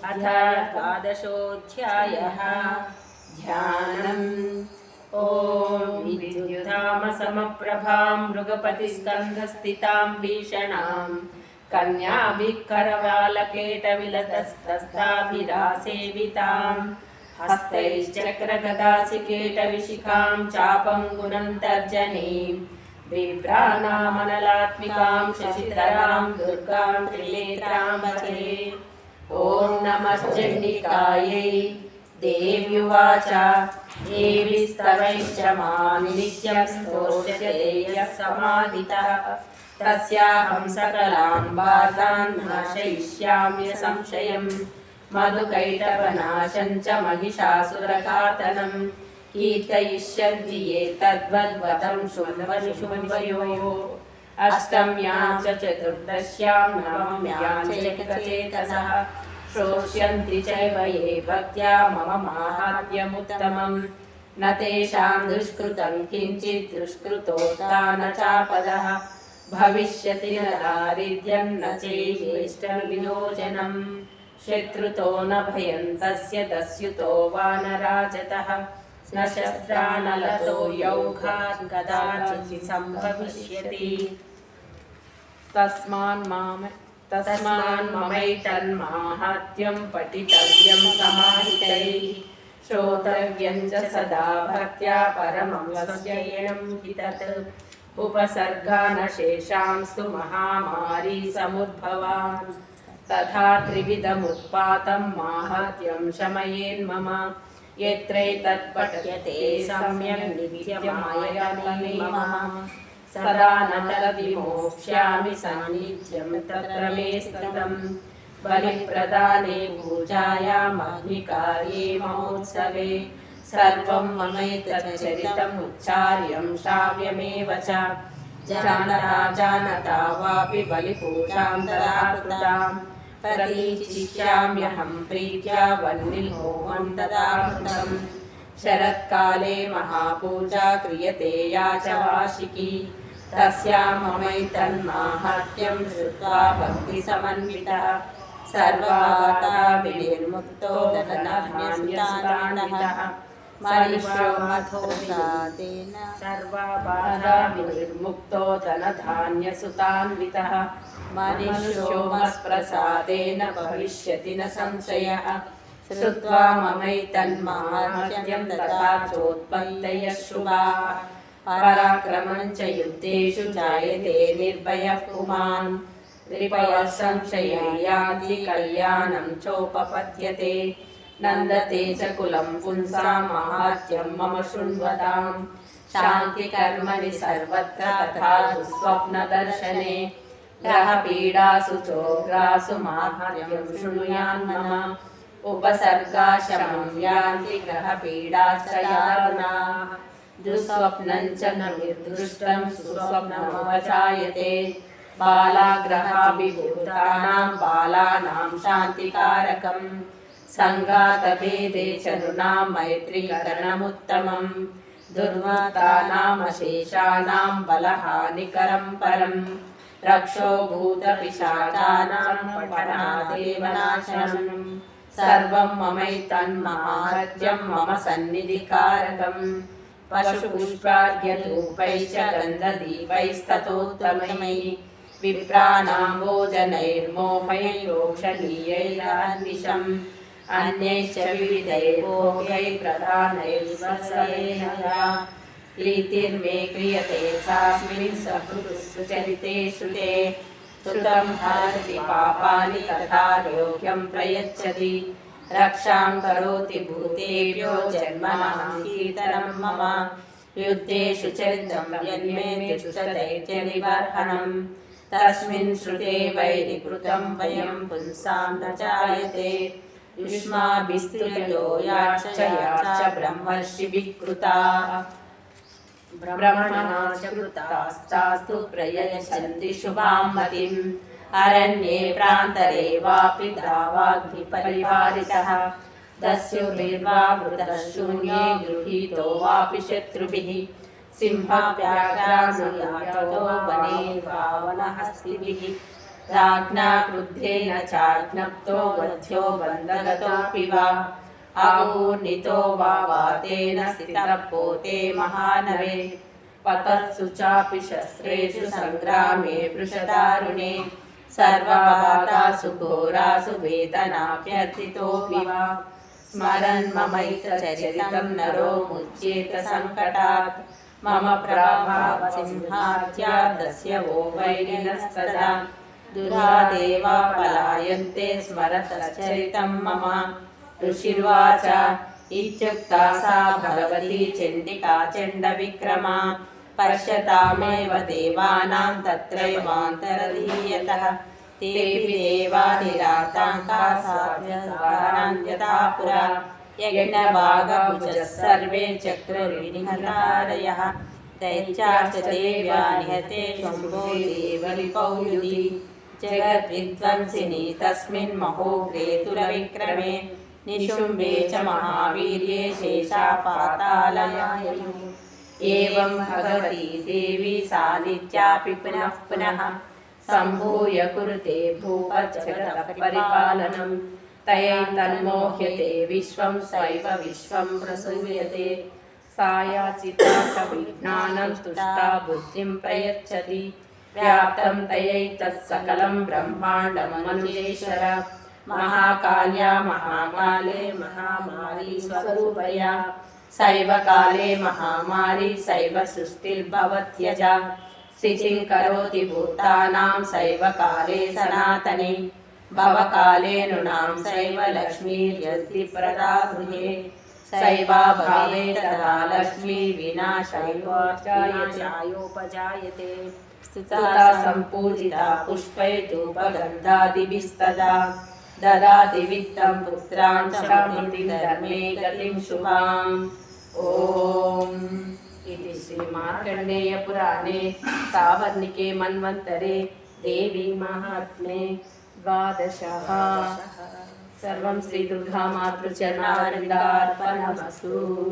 अथ एकादशोऽध्यायः। ध्यानम्। ॐ विद्युत्तामसमप्रभां मृगपतिस्कन्धस्थितां भीषणां कन्याभिः करवालकेटविलतस्तस्ताभिरासेवितां हस्तैश्चक्रगदासिकेटविशिखां चापं गुणन्तर्जनीं बिभ्राणामनलात्मिकां शशिधरां दुर्गां त्रिनेत्रां भजे। ॐ नमश्चण्डिकायै। देव्युवाच देवीस्तवैश्च मां नित्यं स्तोष्यते यः समाहितः तस्याहं सकलां बाधान् नाशयिष्याम्य संशयम्। मधुकैटभनाशं च महिषासुरघातनं कीर्तयिष्यन्ति ये तद्वद्वतं शुम्भनिशुम्भयोः। अष्टम्यां च चतुर्दश्यां नवम्यां चैकचेतसः श्रोष्यन्ति चैव ये भक्त्या मम माहात्म्यमुत्तमम्। न तेषां दुष्कृतं किञ्चित् दुष्कृतोत्थान चापदः भविष्यति न दारिद्र्यं न चैवेष्टविलोचनम्। शत्रुतो न भयं तस्य दस्युतो वा न राजतः न शस्त्रानलतो यौघात् कदाचित् सम्भविष्यति। तस्मान्ममैतन्माहात्म्यं पठितव्यं समाहितैः श्रोतव्यं च सदा भक्त्या परमं स्वयं हि तत्। उपसर्गानशेषांस्तु महामारी समुद्भवान् तथा त्रिविधमुत्पातं माहात्म्यं शमयेन्मम। यत्रैतत्पठ्यते सम्यक् नित्यमाययामि मम सदा न तद्विमोक्ष्यामि सान्निध्यं तत्र मे स्थितम्। बलिप्रदाने पूजायाम् अग्निकार्ये महोत्सवे सर्वं ममैतच्चरितमुच्चार्यं श्राव्यमेव च। जानता वापि बलिपूजां तदा कृतां प्रतीचिष्याम्यहं प्रीत्या वह्निहोमं तदा कृतम्। शरत्काले महापूजा क्रियते या च वार्षिकी तस्यां ममैतन्माहात्म्यं श्रुत्वा भक्तिसमन्वितः सर्वबाधाविनिर्मुक्तो धनधान्यसुतान्वितः। सर्वबाधाविनिर्मुक्तो धनधान्यसुतान्वितः मनुष्यो मत्प्रसादेन भविष्यति न संशयः। श्रुत्वा ममैतन्माहात्म्यं तथा चोत्पत्तयः शुभाः। पराक्रमं च युद्धेषु जायते निर्भयः पुमान्। नृपयः संशयं यान्ति कल्याणं चोपपद्यते। नन्दते च कुलं पुंसां माहात्म्यं मम शृण्वताम्। शान्तिकर्मणि सर्वत्र तथा दुःस्वप्नदर्शने ग्रहपीडासु चोग्रासु माहात्म्यं शृणुयान्मम। उपसर्गाशमं यान्ति ग्रहपीडाश्च यारुणाः। दुःस्वप्नं च न निर्दृष्टं सुस्वप्नमवजायते। बालाग्रहाभिभूतानां बालानां शान्तिकारकम्। सङ्गातभेदे च नृणां मैत्रीकरणमुत्तमम्। दुर्मतानामशेषाणां बलहानिकरं परम्। रक्षो भूतपिशाचानां पठनादेव नाशनम्। सर्वं ममैतन्माहात्म्यं मम सन्निधिकारकम्। पशुपुष्पार्घ्यधूपैश्च गन्धदीपैस्ततोत्तमैः विप्राणां भोजनैर्मोहैरोक्षणीयैरहर्निशम्। अन्यैश्च विविधैर्भोगैः प्रधानैर्वत्सलेन प्रीतिर्मे क्रियते सास्मिन् सकृत्सुचरिते श्रुते। श्रुतं हरति पापानि तथा योग्यं प्रयच्छति। रक्षां करोति भूतेभ्यो जन्मनां कीर्तनं मम। युद्धेषु चरितं यन्मे दैत्यनिबर्हणम्। तस्मिन् श्रुते वैरिकृतं वयं पुंसां न जायते। युष्माभिस्तुल्यो याश्च ब्रह्मर्षिभिः कृताः। ब्रह्मणा च कृताश्चास्तु प्रयच्छन्ति शुभां मतिम्। अरण्ये प्रान्तरे वापि दावाग्निपरिवारितः। दस्युर्निर्वावृतः शून्ये गृहीतो वापि शत्रुभिः। सिंहव्याघ्रानुयातो वने वावनहस्तिभिः। राज्ञा क्रुद्धेन चाज्ञप्तो वध्यो बन्धगतोऽपि वा आगूर्णितो वा वातेन स्थितः पोते महानवे पतत्सु चापि शस्त्रेषु सङ्ग्रामे वृषदारुणे सर्वबाधासु घोरासु वेदनाभ्यर्थितोऽपि वा स्मरन् ममैतचरितं नरो मुच्येत सङ्कटात् मम प्रभावसिंहाद्यादस्य वो वैरिणस्तदा दुरादेवा पलायन्ते स्मरतश्चरितं मम ऋषिर्वाच इत्युक्ता सा भगवती चण्डिका चण्डविक्रमा पश्यतामेव देवानां तत्रैवान्तरधीयतः तेऽपि देवा निराताङ्कासाभ्यन्यथा पुरा यज्ञभागभुजः सर्वे चक्रुर्निहतारयः दैत्याश्च देव्या निहते शम्भो देवरिपौ युधि जगद्विध्वंसिनी तस्मिन् महोग्रेतुलविक्रमे निशुम्भे च महावीर्ये शेषा पातालयायुः एवं भगवती देवी सानिध्यापि पुनः पुनः सम्भूय कुरुते भूपजगतः परिपालनं तयैतन्मोह्यते विश्वं स्वैव विश्वं प्रसूयते सा याचिता च विज्ञानं तुष्टा बुद्धिं प्रयच्छति व्याप्तं तयैतत् सकलं ब्रह्माण्डं मनुजेश्वर महाकाल्या महाकाले महामारी स्वरूपया सैव काले महामारी सैव सृष्टिर्भवत्यजा स्थितिं करोति भूतानां सैव काले सनातने भवकाले नृणां सैव लक्ष्मीर्यति प्रदा गृहे सैवा भावे तदा लक्ष्मी विनाशयोपजायते स्तुता सम्पूजिता पुष्पै धूपगन्धादिभिस्तदा ददाति वित्तं पुत्रान् शान्ति धर्मे गतिं शुभाम्। ओम इति श्री मार्कण्डेय पुराणे सावर्णिके मन्वन्तरे देवी महात्म्ये द्वादशः। सर्वं श्री दुर्गा मातृचरणारविन्दार्पणमस्तु।